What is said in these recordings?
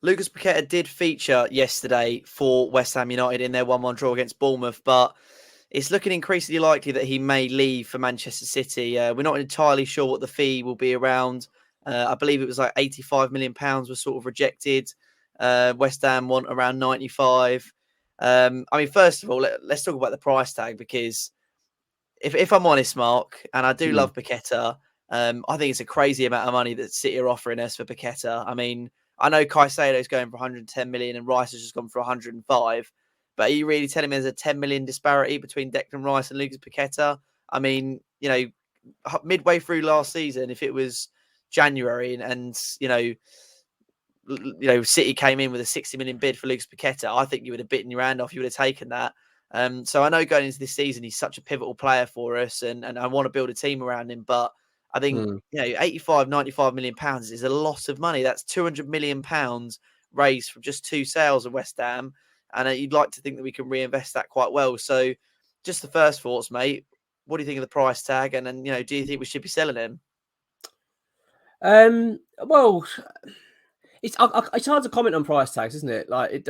Lucas Paqueta did feature yesterday for West Ham United in their 1-1 draw against Bournemouth, but it's looking increasingly likely that he may leave for Manchester City. We're not entirely sure what the fee will be around. I believe it was like £85 million was sort of rejected. West Ham want around 95. First of all, let's talk about the price tag, because if I'm honest, Mark, and I do love Paqueta, I think it's a crazy amount of money that City are offering us for Paqueta. I mean, I know Caicedo's going for 110 million and Rice has just gone for 105. But are you really telling me there's a 10 million disparity between Declan Rice and Lucas Paqueta? I mean, midway through last season, if it was January and City came in with a 60 million bid for Lucas Paqueta, I think you would have bitten your hand off. You would have taken that. So I know going into this season, he's such a pivotal player for us, and I want to build a team around him. But I think 85, 95 million pounds is a lot of money. That's 200 million pounds raised from just 2 sales of West Ham, and you'd like to think that we can reinvest that quite well. So, just the first thoughts, mate. What do you think of the price tag, and then do you think we should be selling him? Well, it's hard to comment on price tags, isn't it? Like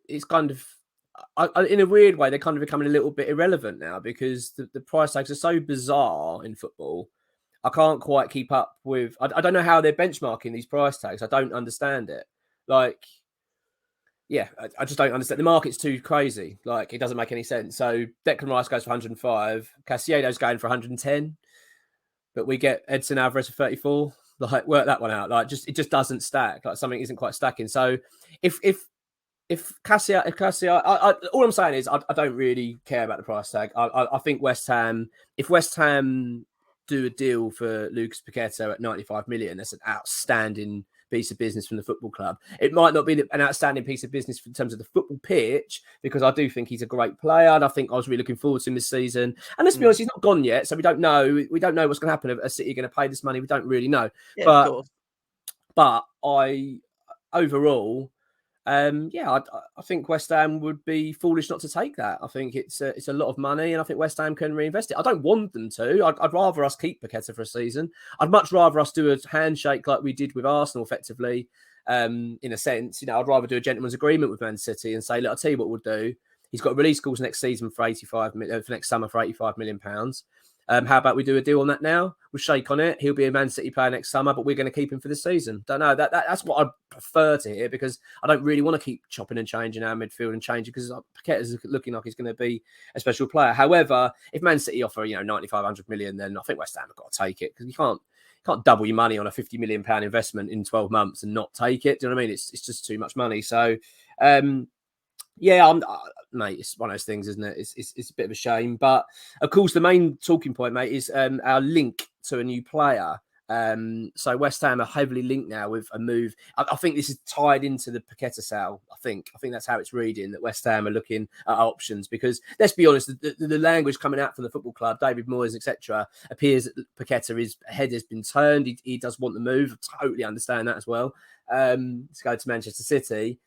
it's kind of. In a weird way, they're kind of becoming a little bit irrelevant now, because the price tags are so bizarre in football. I can't quite keep up with. I don't know how they're benchmarking these price tags. I don't understand it. Like, yeah, I just don't understand. The market's too crazy. Like, it doesn't make any sense. So Declan Rice goes for 105. Caicedo's going for 110, but we get Edson Alvarez for 34. Like, work that one out. Like, it just doesn't stack. Like, something isn't quite stacking. So if Cassia, all I'm saying is I don't really care about the price tag. I think if West Ham do a deal for Lucas Paqueta at 95 million, that's an outstanding piece of business from the football club. It might not be an outstanding piece of business in terms of the football pitch, because I do think he's a great player, and I think I was really looking forward to him this season. And let's be honest, he's not gone yet, so we don't know. We don't know what's going to happen. Are City going to pay this money? We don't really know. Yeah, of course. But overall, I think West Ham would be foolish not to take that. I think it's a lot of money, and I think West Ham can reinvest it. I don't want them to. I'd rather us keep Paqueta for a season. I'd much rather us do a handshake like we did with Arsenal, effectively, in a sense. I'd rather do a gentleman's agreement with Man City and say, look, I'll tell you what we'll do. He's got release clause next season for 85 million, for next summer for 85 million pounds. How about we do a deal on that now? We'll shake on it. He'll be a Man City player next summer, but we're going to keep him for this season. Don't know. That's what I prefer to hear, because I don't really want to keep chopping and changing our midfield and changing, because Paqueta's looking like he's going to be a special player. However, if Man City offer 95, 100 million, then I think West Ham have got to take it, because you can't double your money on a £50 million investment in 12 months and not take it. Do you know what I mean? It's just too much money. So, mate, it's one of those things, isn't it? It's a bit of a shame. But, of course, the main talking point, mate, is our link to a new player. So West Ham are heavily linked now with a move. I think this is tied into the Paqueta sale. I think that's how it's reading, that West Ham are looking at options, because let's be honest, the language coming out from the football club, David Moyes, etc., appears that Paqueta head has been turned. He does want the move. I totally understand that as well. To go to Manchester City.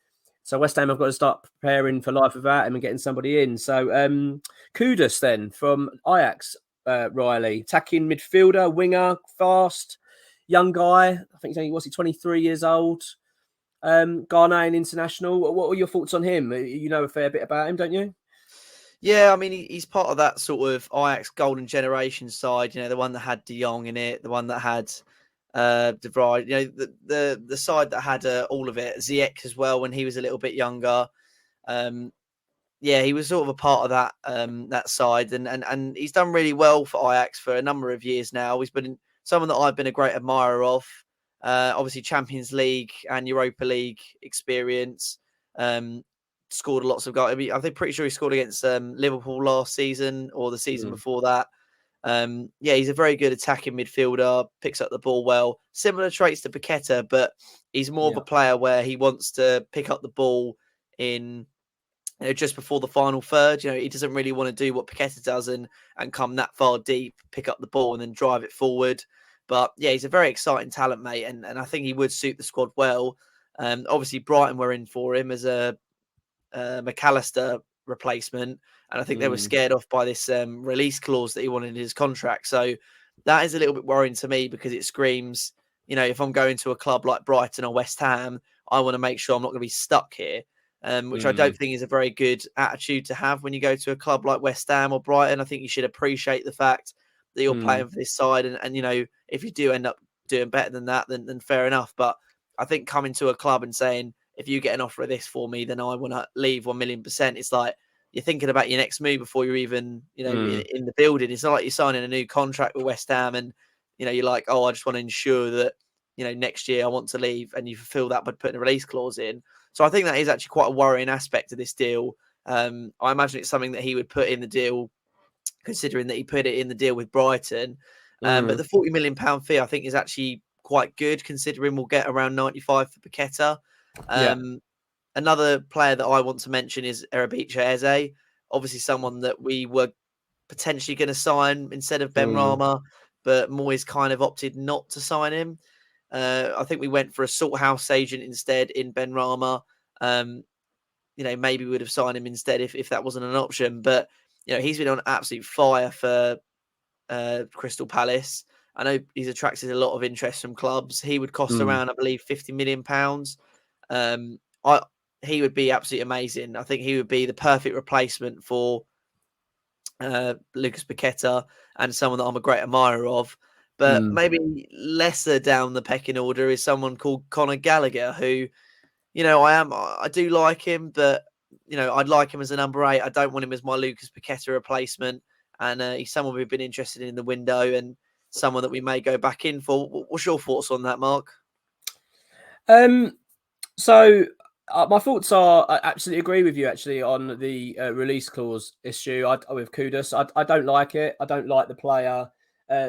So West Ham have got to start preparing for life without him and getting somebody in. So Kudus then from Ajax, Riley, attacking midfielder, winger, fast, young guy. I think he's only, 23 years old. Ghanaian international. What are your thoughts on him? You know a fair bit about him, don't you? Yeah, I mean, he's part of that sort of Ajax golden generation side, the one that had De Jong in it, the one that had De Vrij, the side that had all of it, Ziyech as well when he was a little bit younger. He was sort of a part of that that side, and he's done really well for Ajax for a number of years now. He's been someone that I've been a great admirer of. Obviously, Champions League and Europa League experience. Scored lots of goals. I mean, I think pretty sure he scored against Liverpool last season or the season before that. He's a very good attacking midfielder, picks up the ball well. Similar traits to Paqueta, but he's more of a player where he wants to pick up the ball in just before the final third. He doesn't really want to do what Paqueta does and come that far deep, pick up the ball and then drive it forward. But yeah, he's a very exciting talent, mate, and I think he would suit the squad well. Obviously, Brighton were in for him as a McAllister replacement, and I think they were scared off by this release clause that he wanted in his contract. So that is a little bit worrying to me, because it screams, if I'm going to a club like Brighton or West Ham, I want to make sure I'm not going to be stuck here. Which I don't think is a very good attitude to have when you go to a club like West Ham or Brighton. I think you should appreciate the fact that you're playing for this side, and you know, if you do end up doing better than that, then fair enough. But I think coming to a club and saying, if you get an offer of this for me, then I want to leave 1,000,000%. It's like you're thinking about your next move before you're even, you know, in the building. It's not like you're signing a new contract with West Ham and, you know, you're like, oh, I just want to ensure that, you know, next year I want to leave, and you fulfill that by putting a release clause in. So I think that is actually quite a worrying aspect of this deal. I imagine it's something that he would put in the deal, considering that he put it in the deal with Brighton. But the £40 million fee, I think, is actually quite good, considering we'll get around 95 for Paqueta. Another player that I want to mention is Erabicha Eze, obviously someone that we were potentially going to sign instead of Ben Rama, but Moyes kind of opted not to sign him. I think we went for a Salthouse agent instead in Ben Rama. You know, maybe we would have signed him instead if that wasn't an option. But, you know, he's been on absolute fire for Crystal Palace. I know he's attracted a lot of interest from clubs. He would cost around, I believe, £50 million. He would be absolutely amazing. I think he would be the perfect replacement for Lucas Paqueta, and someone that I'm a great admirer of. But maybe lesser down the pecking order is someone called Conor Gallagher, who, you know, I do like him, but, you know, I'd like him as a number 8. I don't want him as my Lucas Paqueta replacement. And he's someone we've been interested in the window, and someone that we may go back in for. What's your thoughts on that, Mark? So my thoughts are, I absolutely agree with you actually on the release clause issue with Kudus. I don't like it. I don't like the player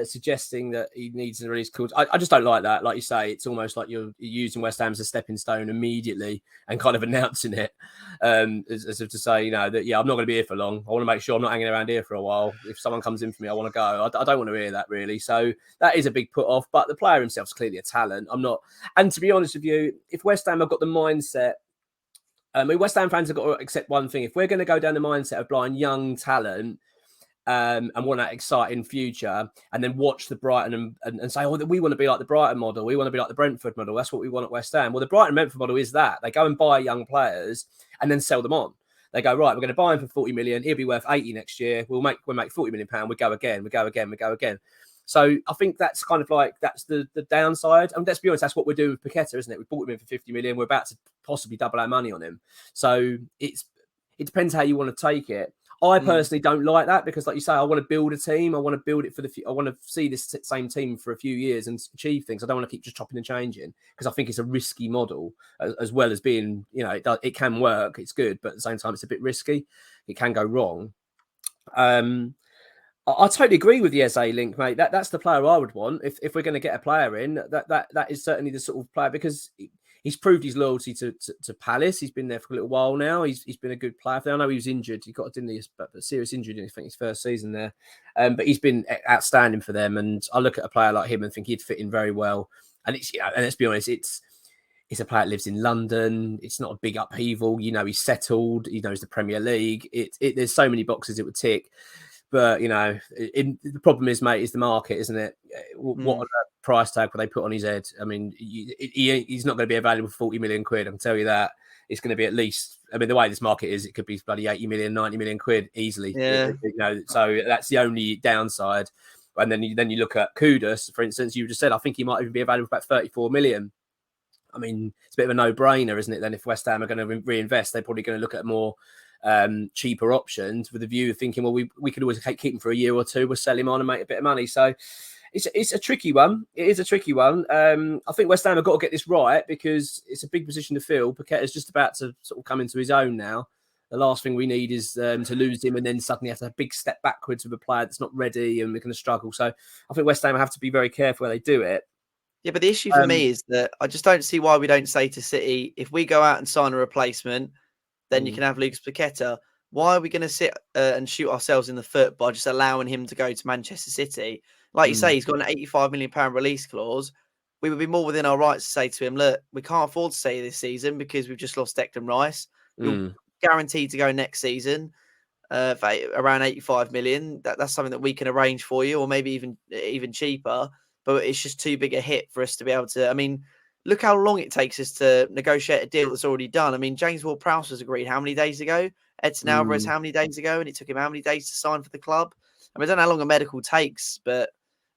suggesting that he needs a release clause. I just don't like that. Like you say, it's almost like you're using West Ham as a stepping stone immediately and kind of announcing it as if to say, you know, that, yeah, I'm not going to be here for long. I want to make sure I'm not hanging around here for a while. If someone comes in for me, I want to go. I don't want to hear that, really. So that is a big put off. But the player himself is clearly a talent. I'm not. And to be honest with you, if West Ham have got the mindset, I mean, West Ham fans have got to accept one thing. If we're going to go down the mindset of buying young talent and want that exciting future, and then watch the Brighton and say, oh, we want to be like the Brighton model. We want to be like the Brentford model. That's what we want at West Ham. Well, the Brighton-Brentford model is that. They go and buy young players and then sell them on. They go, right, we're going to buy him for 40 million. He'll be worth 80 next year. We'll make £40 million. We go again. So I think that's kind of like, that's the downside. And let's be honest, that's what we're doing with Paqueta, isn't it? We bought him in for 50 million. We're about to possibly double our money on him. So it depends how you want to take it. I personally don't like that because, like you say, I want to build a team. I want to build it for I want to see this same team for a few years and achieve things. I don't want to keep just chopping and changing because I think it's a risky model as well as being, you know, it can work. It's good, but at the same time, it's a bit risky. It can go wrong. I totally agree with the Eze link, mate. That's the player I would want if we're going to get a player in. That is certainly the sort of player because he's proved his loyalty to Palace. He's been there for a little while now. He's been a good player. I know he was injured. He got a serious injury in, I think, his first season there. But he's been outstanding for them. And I look at a player like him and think he'd fit in very well. And it's, you know, and let's be honest, it's a player that lives in London. It's not a big upheaval. You know, he's settled. He knows the Premier League. There's so many boxes it would tick. But, you know, the problem is, mate, is the market, isn't it? What price tag will they put on his head? I mean, he's not going to be available for 40 million quid. I can tell you that. It's going to be at least, I mean, the way this market is, it could be bloody 80 million, 90 million quid easily. Yeah. You know, so that's the only downside. And then you look at Kudus, for instance, you just said, I think he might even be available for about 34 million. I mean, it's a bit of a no-brainer, isn't it? Then if West Ham are going to reinvest, they're probably going to look at more cheaper options with the view of thinking, well, we could always keep him for a year or two. We'll sell him on and make a bit of money. So it's a tricky one. It is a tricky one. I think West Ham have got to get this right because it's a big position to fill. Paqueta's just about to sort of come into his own now. The last thing we need is to lose him and then suddenly have to have a big step backwards with a player that's not ready and we're going to struggle. So I think West Ham have to be very careful where they do it. Yeah, but the issue for me is that I just don't see why we don't say to City, if we go out and sign a replacement, then you can have Lucas Paqueta. Why are we going to sit and shoot ourselves in the foot by just allowing him to go to Manchester City? Like you say, he's got an £85 million release clause. We would be more within our rights to say to him, look, we can't afford to stay this season because we've just lost Declan Rice. You're guaranteed to go next season for around 85 million. That's something that we can arrange for you, or maybe even cheaper. But it's just too big a hit for us to be able to. I mean, look how long it takes us to negotiate a deal that's already done. I mean, James Ward-Prowse was agreed how many days ago? Edson Alvarez, Mm, how many days ago? And it took him how many days to sign for the club? I mean, I don't know how long a medical takes, but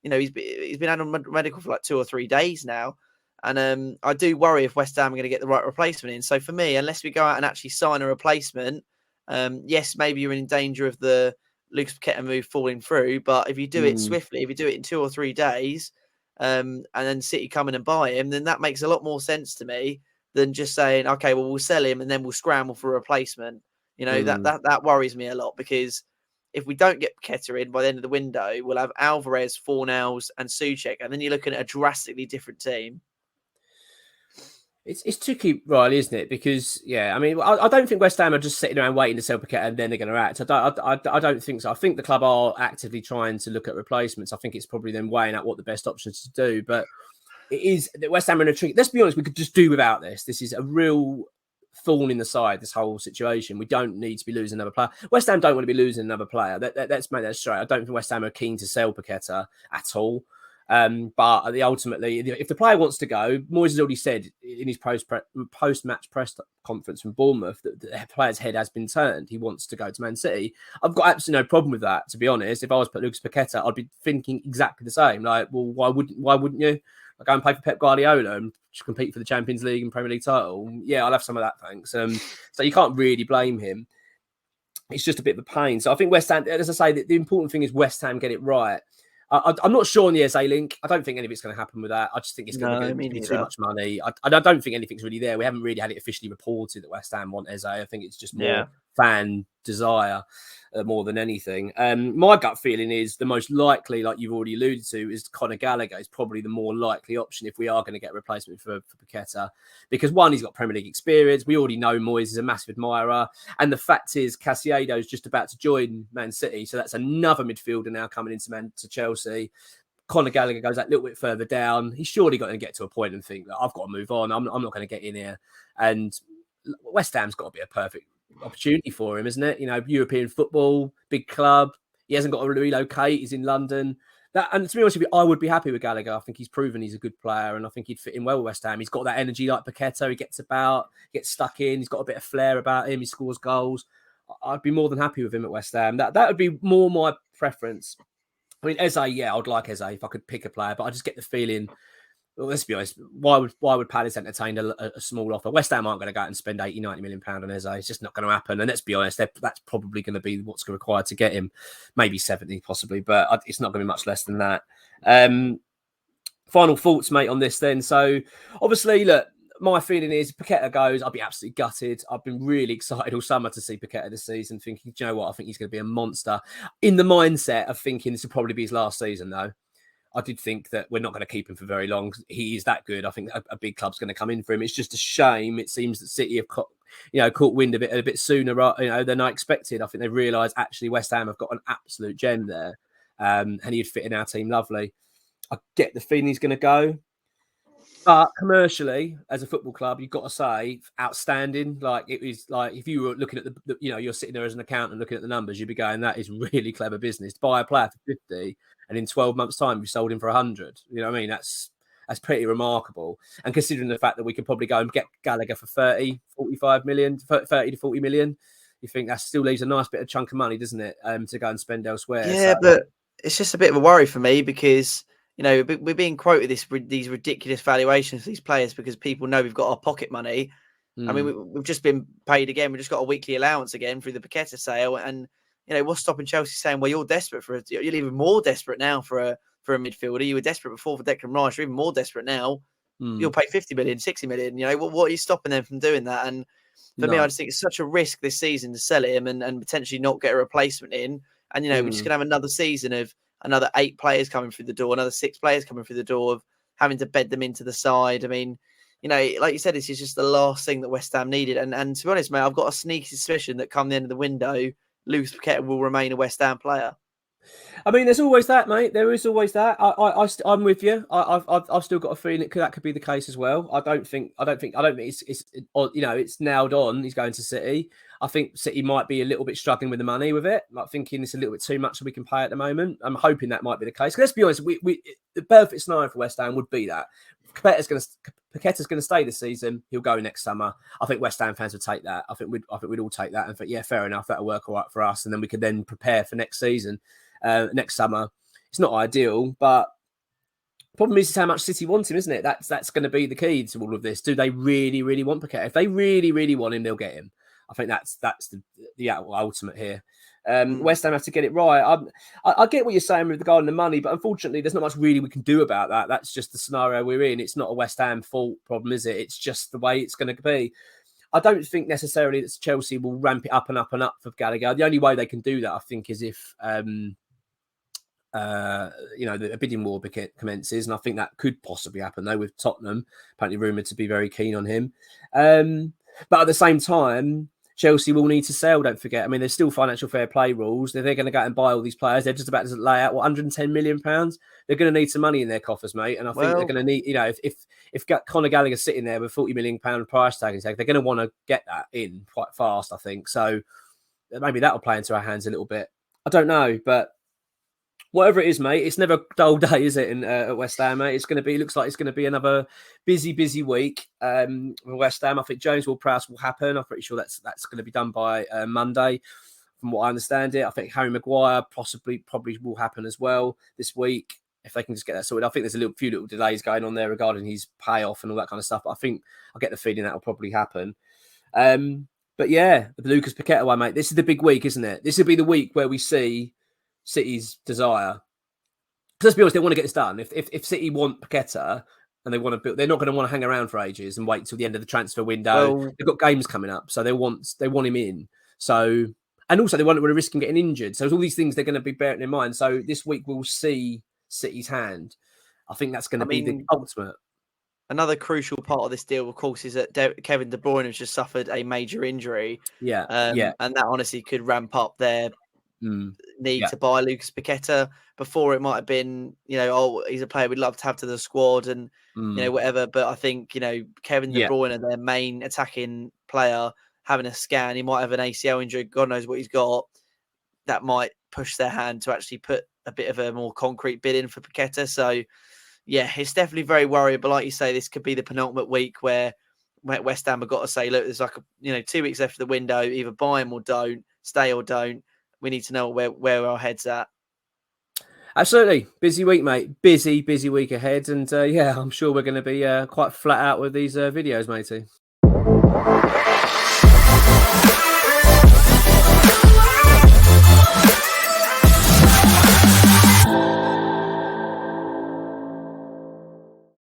he's been out on medical for like 2 or 3 days now. And I do worry if West Ham are going to get the right replacement in. So for me, unless we go out and actually sign a replacement, yes, maybe you're in danger of the Lucas Paqueta move falling through. But if you do it mm. swiftly, if you do it in 2 or 3 days, and then City come in and buy him, then that makes a lot more sense to me than just saying, okay, well, we'll sell him and then we'll scramble for a replacement. That worries me a lot, because if we don't get Paqueta in by the end of the window, we'll have Alvarez, Fornals, and Souček, and then you're looking at a drastically different team. It's tricky, Riley, isn't it? Because I mean, I don't think West Ham are just sitting around waiting to sell Paqueta and then they're going to act. I don't think so. I think the club are actively trying to look at replacements. I think it's probably them weighing out what the best options to do. But it is that West Ham are in a tricky. Let's be honest, we could just do without this. This is a real thorn in the side, this whole situation. We don't need to be losing another player. West Ham don't want to be losing another player. Let's make that straight. I don't think West Ham are keen to sell Paqueta at all. But ultimately, if the player wants to go, Moyes has already said in his post-match press conference from Bournemouth that the player's head has been turned. He wants to go to Man City. I've got absolutely no problem with that, to be honest. If I was Lucas Paqueta, I'd be thinking exactly the same. Like, well, why wouldn't you? Like, go and play for Pep Guardiola and compete for the Champions League and Premier League title. Yeah, I'll have some of that, thanks. So you can't really blame him. It's just a bit of a pain. So I think West Ham, as I say, the important thing is West Ham get it right. I'm not sure on the Eze link. I don't think any of it's going to happen with that. I just think it's going to be too much money. I don't think anything's really there. We haven't really had it officially reported that West Ham want Eze. I think it's just more fan desire more than anything. My gut feeling is the most likely, like you've already alluded to, is Conor Gallagher is probably the more likely option if we are going to get a replacement for Paqueta. Because one, he's got Premier League experience. We already know Moyes is a massive admirer. And the fact is, Caicedo is just about to join Man City. So that's another midfielder now coming into Chelsea. Conor Gallagher goes that little bit further down. He's surely got to get to a point and think, I've got to move on. I'm not going to get in here. And West Ham's got to be a perfect opportunity for him, isn't it? European football, big club. He hasn't got to relocate. He's in London. And to be honest with you, I would be happy with Gallagher. I think he's proven he's a good player, and I think he'd fit in well with West Ham. He's got that energy like Paqueta. He gets about, gets stuck in. He's got a bit of flair about him. He scores goals. I'd be more than happy with him at West Ham. That would be more my preference. I mean, Eze, I'd like Eze if I could pick a player, but I just get the feeling. Well, let's be honest. Why would Palace entertain a small offer? West Ham aren't going to go out and spend 80, 90 million pound on Eze. It's just not going to happen. And let's be honest, that's probably going to be what's required to get him. Maybe 70 possibly, but it's not going to be much less than that. Final thoughts, mate, on this then. So obviously, look, my feeling is Paqueta goes, I'll be absolutely gutted. I've been really excited all summer to see Paqueta this season, thinking, do you know what? I think he's going to be a monster. In the mindset of thinking this will probably be his last season, though. I did think that we're not going to keep him for very long. He is that good. I think a big club's going to come in for him. It's just a shame. It seems that City have caught wind of it a bit sooner, than I expected. I think they've realised actually West Ham have got an absolute gem there, and he'd fit in our team lovely. I get the feeling he's going to go. But commercially, as a football club, you've got to say outstanding. Like, it was like if you were looking at you're sitting there as an accountant looking at the numbers, you'd be going, that is really clever business. To buy a player for 50 and in 12 months' time, we sold him for 100. You know what I mean? That's pretty remarkable. And considering the fact that we could probably go and get Gallagher for 30 to 40 million, you think that still leaves a nice bit of chunk of money, doesn't it, to go and spend elsewhere? Yeah, but it's just a bit of a worry for me because we're being quoted these ridiculous valuations for these players because people know we've got our pocket money. I mean, we've just been paid again. We've just got a weekly allowance again through the Paqueta sale. And, what's stopping Chelsea saying, well, you're desperate you're even more desperate now for a midfielder. You were desperate before for Declan Rice. You're even more desperate now. You'll pay 50 million, 60 million. What are you stopping them from doing that? And for me, I just think it's such a risk this season to sell him and potentially not get a replacement in. And, we're just going to have another season of another 8 players coming through the door, another 6 players coming through the door of having to bed them into the side. I mean, like you said, this is just the last thing that West Ham needed. And to be honest, mate, I've got a sneaky suspicion that come the end of the window, Lucas Paqueta will remain a West Ham player. I mean, there's always that, mate. There is always that. I'm with you. I've still got a feeling that could be the case as well. I don't think it's nailed on. He's going to City. I think City might be a little bit struggling with the money with it, like thinking it's a little bit too much that we can pay at the moment. I'm hoping that might be the case. Let's be honest. The perfect scenario for West Ham would be that Paqueta's going to stay this season. He'll go next summer. I think West Ham fans would take that. I think we'd all take that and think, yeah, fair enough. That'll work all right for us, and then we could then prepare for next season. Next summer. It's not ideal, but problem is how much City want him, isn't it? That's going to be the key to all of this. Do they really, really want Paqueta? If they really, really want him, they'll get him. I think that's the ultimate here. West Ham have to get it right. I get what you're saying with regarding the money, but unfortunately, there's not much really we can do about that. That's just the scenario we're in. It's not a West Ham fault problem, is it? It's just the way it's going to be. I don't think necessarily that Chelsea will ramp it up and up and up for Gallagher. The only way they can do that, I think, is if the bidding war commences, and I think that could possibly happen though with Tottenham apparently rumoured to be very keen on him. But at the same time, Chelsea will need to sell. Don't forget. I mean, there's still financial fair play rules. If they're going to go out and buy all these players, they're just about to lay out 110 million pounds. They're going to need some money in their coffers, mate. And I think they're going to need, if Conor Gallagher's sitting there with 40 million pound price tag, they're going to want to get that in quite fast. I think so. Maybe that'll play into our hands a little bit. I don't know, but whatever it is, mate, it's never a dull day, is it? At West Ham, mate, looks like it's going to be another busy week with West Ham. I think Jones Prowse will happen. I'm pretty sure that's going to be done by Monday, from what I understand it. I think Harry Maguire probably will happen as well this week if they can just get that sorted. I think there's a few little delays going on there regarding his payoff and all that kind of stuff. But I get the feeling that will probably happen. But yeah, the Lucas Paqueta one, mate. This is the big week, isn't it? This will be the week where we see City's desire. Let's be honest, they want to get this done. If City want Paqueta and they want to build, they're not going to want to hang around for ages and wait till the end of the transfer window. Well, they've got games coming up, so they want him in. So, and also they want to risk him getting injured. So, there's all these things they're going to be bearing in mind. So, this week we'll see City's hand. I think that's going to be the ultimate. Another crucial part of this deal, of course, is that Kevin De Bruyne has just suffered a major injury. Yeah. And that honestly could ramp up their need to buy Lucas Paqueta. Before it might have been, he's a player we'd love to have to the squad and, whatever. But I think, Kevin De Bruyne, their main attacking player, having a scan, he might have an ACL injury. God knows what he's got. That might push their hand to actually put a bit of a more concrete bid in for Paqueta. So, yeah, it's definitely very worrying. But like you say, this could be the penultimate week where West Ham have got to say, look, there's like 2 weeks left of the window. Either buy him or don't, stay or don't. We need to know where our head's at. Absolutely. Busy week, mate. Busy week ahead. And I'm sure we're going to be quite flat out with these videos, matey.